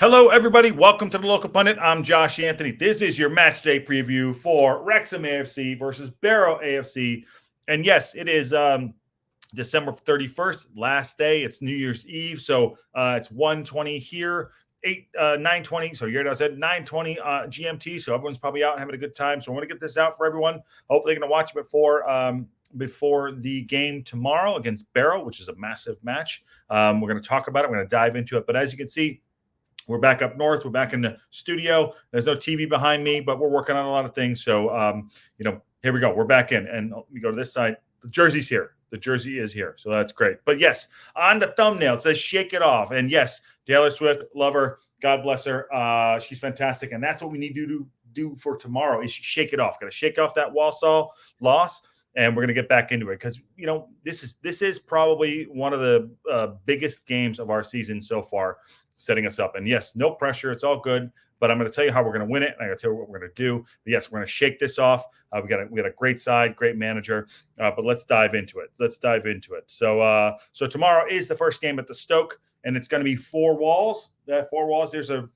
Hello, everybody. Welcome to the Local Pundit. I'm Josh Anthony. This is your match day preview for Wrexham AFC versus Barrow AFC. And yes, it is December 31st, last day. It's New Year's Eve. So it's 1:20 here, 9:20. So you're at 9:20 GMT. So everyone's probably out having a good time. So I want to get this out for everyone. Hopefully, going to watch it before the game tomorrow against Barrow, which is a massive match. We're going to talk about it. We're going to dive into it. But as you can see, we're back up north. We're back in the studio. There's no TV behind me, but we're working on a lot of things. So, here we go. We're back in. And we go to this side. The jersey's here. The jersey is here. So that's great. But yes, on the thumbnail, it says shake it off. And yes, Taylor Swift, love her. God bless her. She's fantastic. And that's what we need to do for tomorrow is shake it off. Got to shake off that Walsall loss. And we're going to get back into it because, this is probably one of the biggest games of our season so far, setting us up. And yes, no pressure. It's all good. But I'm going to tell you how we're going to win it. And I'm going to tell you what we're going to do. But yes, we're going to shake this off. We got a great side, great manager. But let's dive into it. So tomorrow is the first game at the STōK, and it's going to be four walls. Four walls. There's a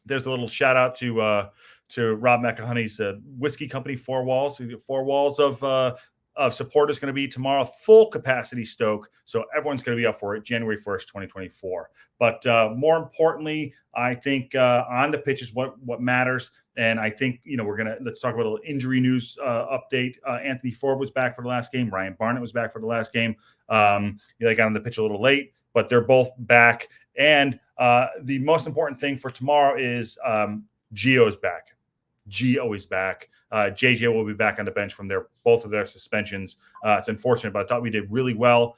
little shout out to Rob McElhenney's whiskey company, Four Walls. 4 walls of support is going to be tomorrow, full capacity STōK. So everyone's going to be up for it January 1st, 2024. But more importantly, I think on the pitch is what matters. And I think, let's talk about a little injury news update. Anthony Ford was back for the last game. Ryan Barnett was back for the last game. They got on the pitch a little late, but they're both back. And the most important thing for tomorrow is Gio is back. Gio is back. JJ will be back on the bench from both of their suspensions. It's unfortunate, but I thought we did really well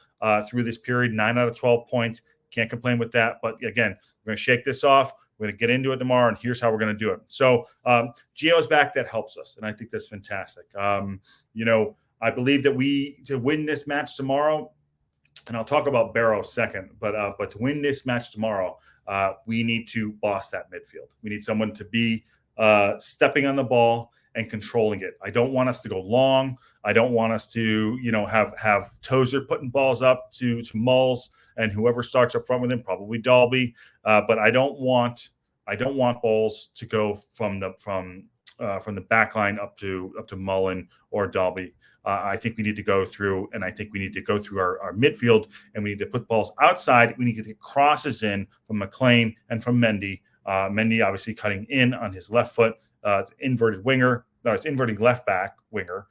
through this period. 9 out of 12 points. Can't complain with that. But again, we're going to shake this off. We're going to get into it tomorrow, and here's how we're going to do it. So Gio's back. That helps us, and I think that's fantastic. I believe that to win this match tomorrow, and I'll talk about Barrow second, but to win this match tomorrow, we need to boss that midfield. We need someone to be stepping on the ball and controlling it. I don't want us to go long. I don't want us to, have Tozer putting balls up to Mulls and whoever starts up front with him, probably Dalby. But I don't want balls to go from the back line up to Mullen or Dalby. I think we need to go through, and I think we need to go through our midfield, and we need to put balls outside. We need to get crosses in from McLean and from Mendy. Mendy obviously cutting in on his left foot, inverted winger. No, it's inverting left back winger,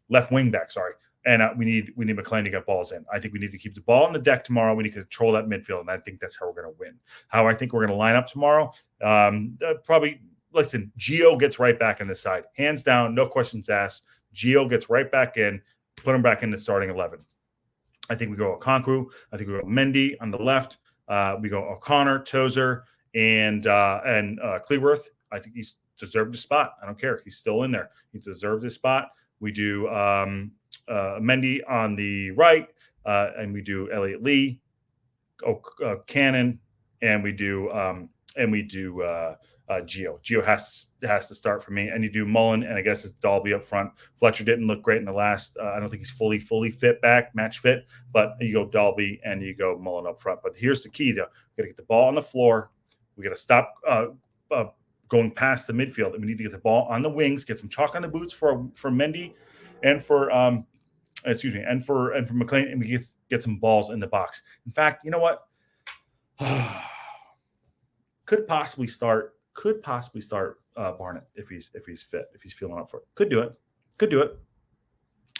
left wing back. Sorry, and we need McLean to get balls in. I think we need to keep the ball on the deck tomorrow. We need to control that midfield, and I think that's how we're going to win. How I think we're going to line up tomorrow, probably. Listen, Gio gets right back in the side, hands down, no questions asked. Gio gets right back in, put him back in the starting 11. I think we go Okonkwo. I think we go Mendy on the left. We go O'Connor, Tozer, and Cleworth. I think he's deserved a spot. I don't care. He's still in there. He's deserved his spot. We do Mendy on the right, and we do Elliot Lee, Cannon, and we do Gio. Gio has to start for me, and you do Mullen, and I guess it's Dalby up front. Fletcher didn't look great in the last. I don't think he's fully fit back, match fit. But you go Dalby and you go Mullen up front. But here's the key, though: we got to get the ball on the floor. We got to stop going past the midfield, and we need to get the ball on the wings, get some chalk on the boots for Mendy, and for McLean, and we get some balls in the box. In fact, you know what? Could possibly start Barnett if he's fit, if he's feeling up for it. Could do it.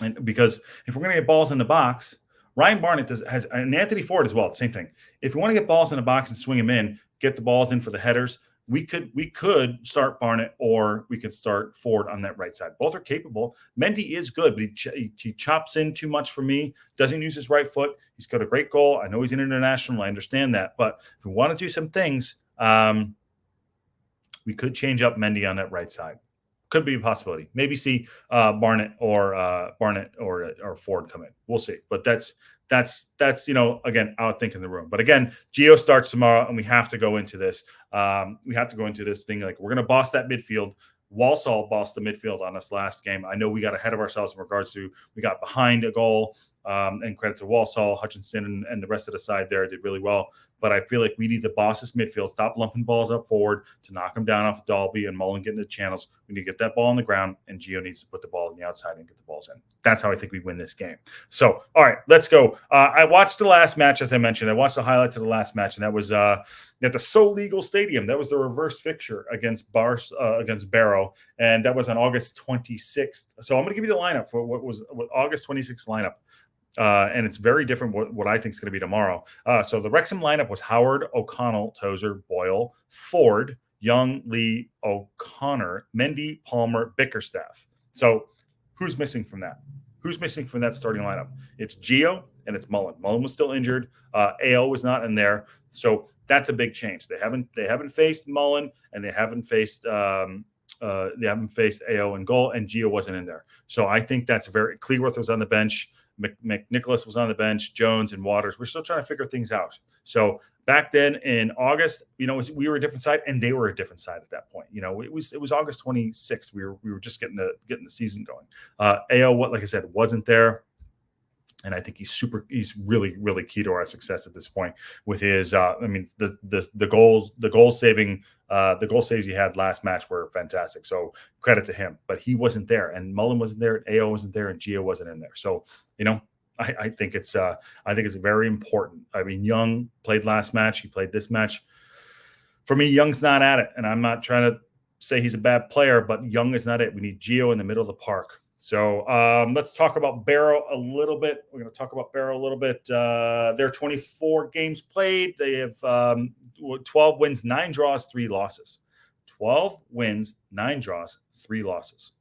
And because if we're going to get balls in the box, Ryan Barnett has, and Anthony Ford as well, the same thing. If we want to get balls in the box and swing them in, get the balls in for the headers, we could start Barnett or we could start Ford on that right side. Both are capable. Mendy is good, but he chops in too much for me, doesn't use his right foot. He's got a great goal. I know he's an international. I understand that. But if we want to do some things, we could change up Mendy on that right side. Could be a possibility. Maybe see Barnett or Ford come in. We'll see. But that's again, outthinking the room. But again, Gio starts tomorrow, and we have to go into this. We have to go into this thing like we're going to boss that midfield. Walsall bossed the midfield on us last game. I know we got ahead of ourselves in regards to we got behind a goal. And credit to Walsall, Hutchinson, and the rest of the side there did really well. But I feel like we need to boss this midfield, stop lumping balls up forward to knock them down off Dalby and Mullen getting the channels. We need to get that ball on the ground, and Gio needs to put the ball on the outside and get the balls in. That's how I think we win this game. So, all right, let's go. I watched the last match, as I mentioned. I watched the highlights of the last match, and that was at the STōK Legal Stadium. That was the reverse fixture against Barrow, and that was on August 26th. So I'm going to give you the lineup for what August 26th lineup. And it's very different what I think is going to be tomorrow. So the Wrexham lineup was Howard, O'Connell, Tozer, Boyle, Ford, Young, Lee, O'Connor, Mendy, Palmer, Bickerstaff. So who's missing from that? Who's missing from that starting lineup? It's Gio and it's Mullen. Mullen was still injured. AO was not in there. So that's a big change. They haven't faced Mullen, and they haven't faced AO in goal, and Gio wasn't in there. So I think that's very Cleworth was on the bench. McNicholas was on the bench, Jones and Waters. We're still trying to figure things out. So back then in August, we were a different side, and they were a different side at that point. It was August 26th. We were just getting the season going. AO, like I said, wasn't there. And I think he's really, really key to our success at this point with his, the goal saves he had last match were fantastic. So credit to him, but he wasn't there, and Mullen wasn't there, and AO wasn't there, and Gio wasn't in there. So, I think it's very important. I mean, Young played last match. He played this match. For me, Young's not at it, and I'm not trying to say he's a bad player, but Young is not it. We need Gio in the middle of the park. So let's talk about Barrow a little bit. We're going to talk about Barrow a little bit. They're 24 games played. They have 12 wins, 9 draws, 3 losses. 12 wins, 9 draws, 3 losses.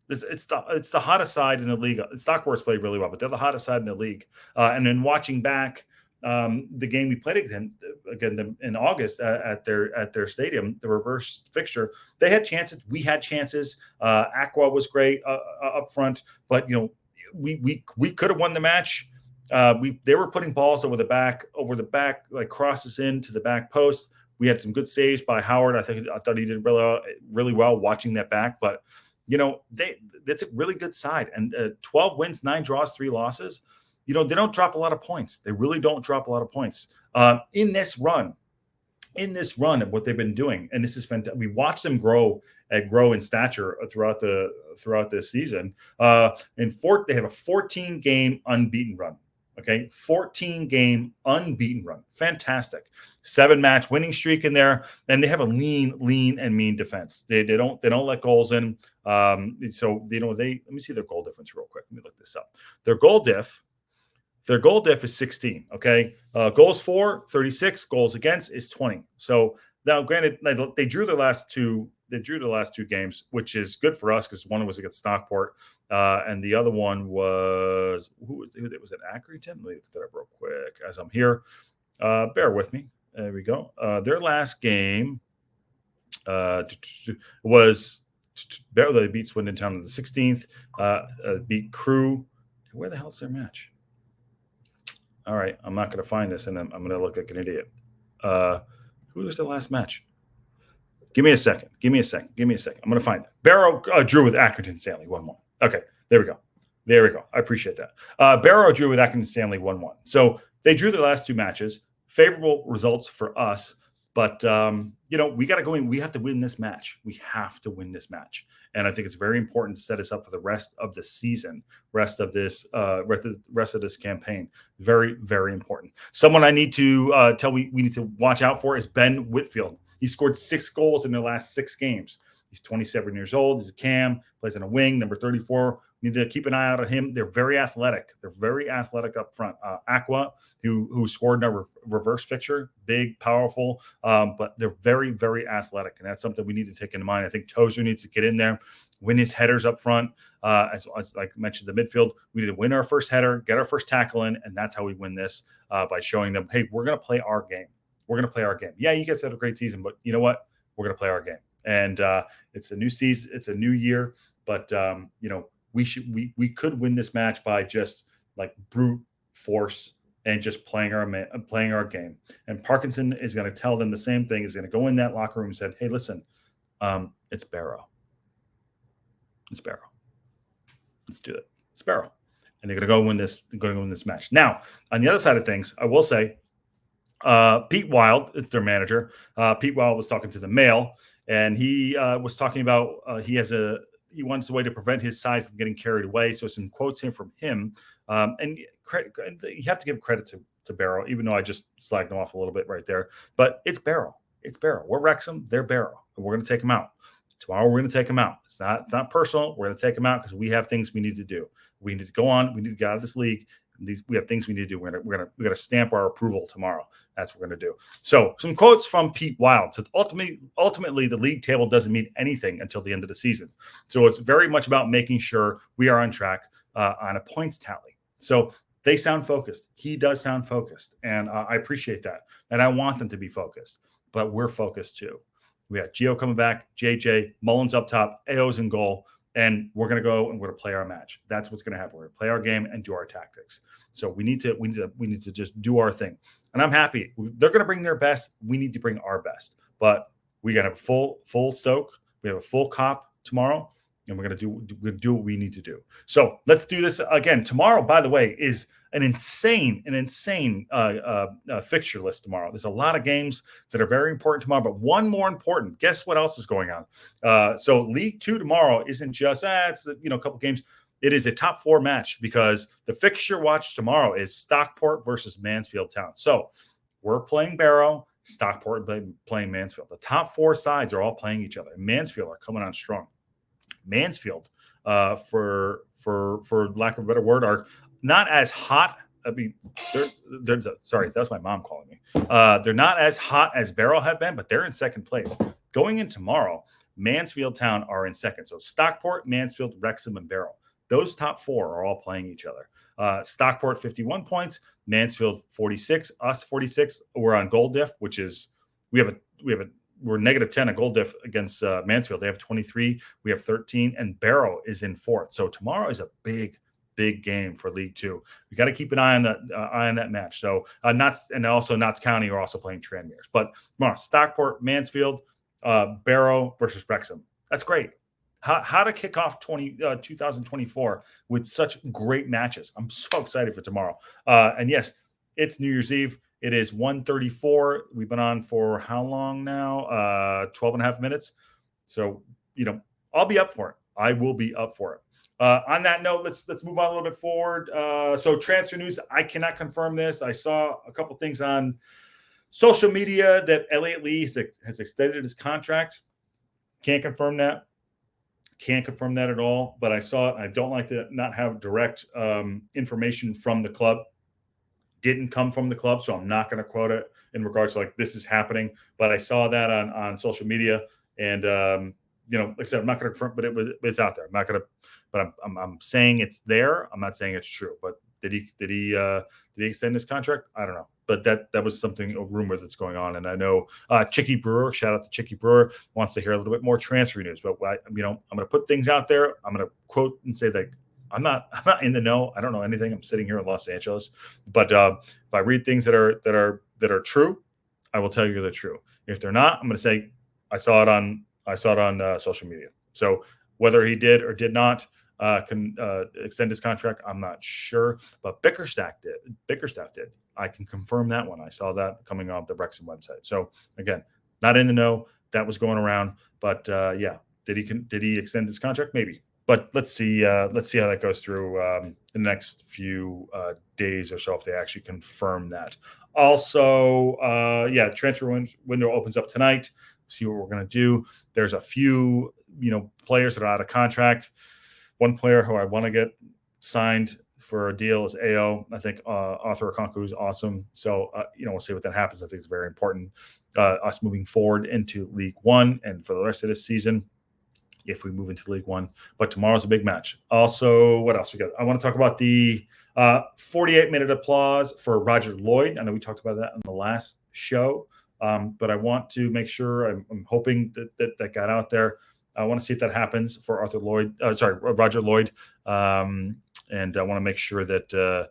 It's the hottest side in the league. STōK Cae Ras played really well, but they're the hottest side in the league. And then watching back the game we played again in August at their stadium, the reverse fixture, they had chances. We had chances. Aqua was great up front, but we could have won the match. They were putting balls over the back, like crosses into the back post. We had some good saves by Howard. I thought he did really well watching that back, but that's a really good side. And 12 wins, 9 draws, 3 losses. They don't drop a lot of points. They really don't drop a lot of points in this run of what they've been doing. And this is fantastic. We watched them grow in stature throughout this season. They have a 14-game unbeaten run. Okay, 14-game unbeaten run. Fantastic. 7-match winning streak in there, and they have a lean and mean defense. They don't let goals in. Let me see their goal difference real quick. Let me look this up. Their goal diff is 16. Okay, goals for 36. Goals against is 20. So now, granted, they drew their last two. They drew the last 2 games, which is good for us because one was against Stockport, and the other one was who was it? Accrington. Let me look that up real quick as I'm here. Bear with me. There we go. Their last game was Barrow. They beat Swindon Town on the 16th. Beat Crew. Where the hell's their match? All right, I'm not going to find this, and I'm going to look like an idiot. Who was the last match? Give me a second. I'm going to find it. Barrow drew with Accrington Stanley 1-1. Okay, there we go. I appreciate that. Barrow drew with Accrington Stanley 1-1. So they drew the last 2 matches. Favorable results for us. But, we got to go in. We have to win this match. And I think it's very important to set us up for the rest of the season, rest of this campaign. Very, very important. Someone I need to we need to watch out for is Ben Whitfield. He scored 6 goals in their last 6 games. He's 27 years old. He's a cam, plays on a wing, number 34. We need to keep an eye out on him. They're very athletic. Up front. Aqua, who scored in a reverse fixture, big, powerful, but they're very, very athletic, and that's something we need to take into mind. I think Tozer needs to get in there, win his headers up front. As like I mentioned, the midfield, we need to win our first header, get our first tackle in, and that's how we win this by showing them, hey, we're going to play our game. Yeah, you guys had a great season, but you know what? We're going to play our game. And it's a new season, it's a new year, but we could win this match by just like brute force and just playing our game. And Parkinson is going to tell them the same thing. He's going to go in that locker room and said, hey, listen, it's Barrow. Let's do it. It's Barrow. and they're going to win this match. Now, on the other side of things, I will say, Pete Wild, it's their manager. Pete Wild was talking to the Mail, and he was talking about he wants a way to prevent his side from getting carried away. So some quotes here from him, and you have to give credit to Barrow, even though I just slagged him off a little bit right there. But it's Barrow. It's Barrow. We're Wrexham. They're Barrow. And we're going to take them out. Tomorrow we're going to take them out. It's not personal. We're going to take them out because we have things we need to do. We need to go on. We need to get out of this league. We have things we need to do. We're gonna stamp our approval tomorrow. That's what we're gonna do. So some quotes from Pete Wild. So ultimately, the league table doesn't mean anything until the end of the season. So it's very much about making sure we are on track on a points tally. So they sound focused. He does sound focused, and I appreciate that. And I want them to be focused, but we're focused too. We got Gio coming back, JJ, Mullins up top, AO's in goal. And we're going to go and we're going to play our match. That's what's going to happen. We're going to play our game and do our tactics. So we need to just do our thing. And I'm happy. They're going to bring their best. We need to bring our best. But we got to have a full STōK. We have a full cop tomorrow, and we're going to do what we need to do. So let's do this again. Tomorrow, by the way, is an insane fixture list tomorrow. There's a lot of games that are very important tomorrow, but one more important. Guess what else is going on? So League Two tomorrow isn't just it's a couple games. It is a top 4 match because the Fixture Watch tomorrow is Stockport versus Mansfield Town. So we're playing Barrow, Stockport playing Mansfield. The top 4 sides are all playing each other. Mansfield are coming on strong. Mansfield, for lack of a better word, are not as hot. I mean, sorry, that's my mom calling me. They're not as hot as Barrow have been, but they're in second place. Going in tomorrow, Mansfield Town are in second. So Stockport, Mansfield, Wrexham, and Barrow. Those top 4 are all playing each other. Stockport 51 points, Mansfield 46, us 46. We're on goal diff, which is we're -10 a goal diff against Mansfield. They have 23, we have 13, and Barrow is in 4th. So tomorrow is a big game for League Two. We got to keep an eye on that match. So Notts County are also playing Tranmere's. But tomorrow, Stockport, Mansfield, Barrow versus Wrexham. That's great. How to kick off 2024 with such great matches. I'm so excited for tomorrow. And yes, it's New Year's Eve. It is 1:34. We've been on for how long now? 12 and a half minutes. So, I'll be up for it. I will be up for it. On that note, let's move on a little bit forward. So transfer news, I cannot confirm this. I saw a couple things on social media that Elliot Lee has extended his contract. Can't confirm that. Can't confirm that at all. But I saw it. I don't like to not have direct information from the club. Didn't come from the club, so I'm not going to quote it in regards to like this is happening. But I saw that on social media, and like I said, I'm not going to confirm, but it's out there. I'm not going to, but I'm saying it's there. I'm not saying it's true. But did he extend his contract? I don't know. But that was a rumor that's going on. And I know Chicky Brewer, shout out to Chicky Brewer, wants to hear a little bit more transfer news. But I'm going to put things out there. I'm going to quote and say that I'm not in the know. I don't know anything. I'm sitting here in Los Angeles. But if I read things that are true, I will tell you they're true. If they're not, I'm going to say I saw it on social media. So whether he did or did not extend his contract, I'm not sure. But Bickerstaff did. I can confirm that one. I saw that coming off the Wrexham website. So again, not in the know. That was going around. But did he extend his contract? Maybe. But let's see how that goes through the next few days or so if they actually confirm that. Also, transfer window opens up tonight. See what we're going to do. There's a few, players that are out of contract. One player who I want to get signed for a deal is AO. I think Arthur Okonkwo is awesome. So, we'll see what that happens. I think it's very important us moving forward into League One and for the rest of this season if we move into League One. But tomorrow's a big match. Also, what else we got? I want to talk about the 48-minute applause for Roger Lloyd. I know we talked about that in the last show. But I want to make sure I'm hoping that got out there. I want to see if that happens for Roger Lloyd. And I want to make sure that,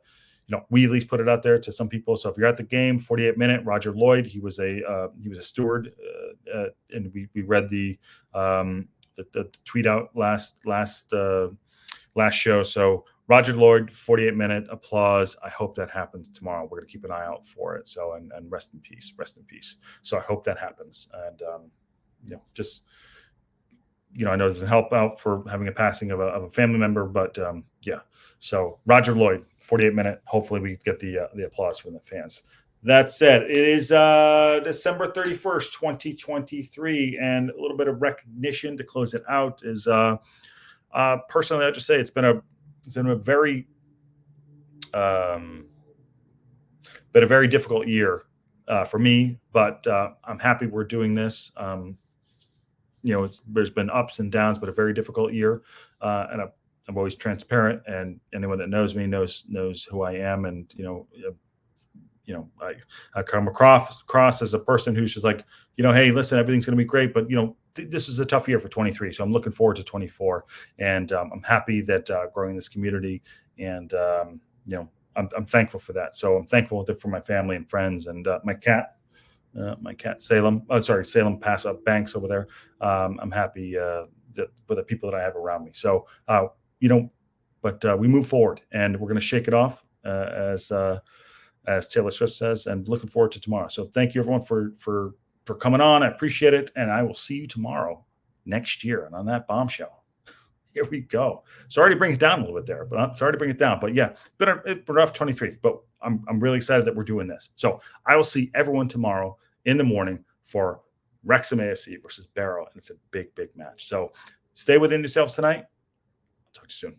we at least put it out there to some people. So if you're at the game, 48-minute, Roger Lloyd, he was a steward, and we read the tweet out last show. So Roger Lloyd, 48-minute applause. I hope that happens tomorrow. We're going to keep an eye out for it. So, and rest in peace, rest in peace. So I hope that happens. And, just, I know it doesn't help out for having a passing of a family member, but yeah. So Roger Lloyd, 48-minute. Hopefully we get the applause from the fans. That said, it is December 31st, 2023, and a little bit of recognition to close it out is personally, I'll just say it's been a very difficult year for me, but I'm happy we're doing this. There's been ups and downs, but a very difficult year, and I'm always transparent, and anyone that knows me knows who I am, and I come across as a person who's just like, hey, listen, everything's going to be great, but this was a tough year for 23, so I'm looking forward to 24, and I'm happy that growing this community, and I'm thankful for that. So I'm thankful for my family and friends, and my cat Salem. Oh, sorry, Salem Pass Up Banks over there. I'm happy for the people that I have around me. So but we move forward, and we're going to shake it off as Taylor Swift says, and looking forward to tomorrow. So thank you everyone for coming on. I appreciate it. And I will see you tomorrow next year. And on that bombshell, here we go. Sorry to bring it down a little bit there, but yeah, been a rough 23, but I'm really excited that we're doing this. So I will see everyone tomorrow in the morning for Wrexham AFC versus Barrow. And it's a big, big match. So stay within yourselves tonight. I'll talk to you soon.